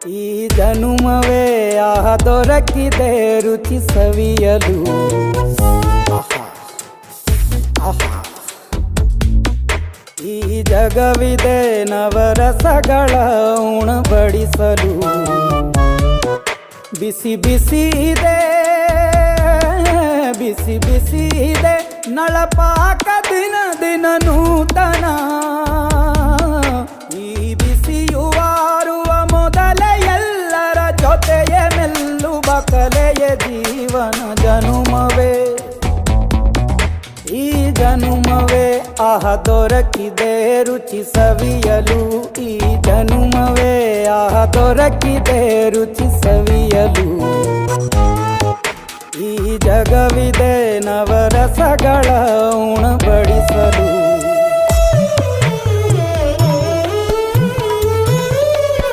ಈ ಜನುಮವೇ ಆಹ ದೊರಕಿದೆ ರುಚಿ ಸವಿಯಲು. ಆಹಾ ಆಹಾ. ಈ ಜಗವಿದೆ ನವರಸಗಳ ಉಣಬಡಿಸಲು. ಬಿಸಿ ಬಿಸಿ ಇದೆ ಬಿಸಿ ಬಿಸಿ ಇದೆ ನಳಪಾಕ ದಿನ ದಿನ ನೂತನ. ಈ ಬಿಸಿಯುವಾರುವ ಮೊದಲೇ ಎಲ್ಲರ ಜೊತೆಯೇ ಮೆಲ್ಲುವ ಕಲೆಯ ಜೀವನ ಜನುಮವೇ. ಈ ಜನುಮವೇ ಆಹ ದೊರಕಿದೆ ರುಚಿ ಸವಿಯಲು. ಈ ಜನುಮವೇ ಆಹ ದೊರಕಿದೆ ರುಚಿ ಸವಿಯಲು. ಈ ಜಗವಿದೆ ನವರಸಗಳ ಉಣಬಡಿಸಲು.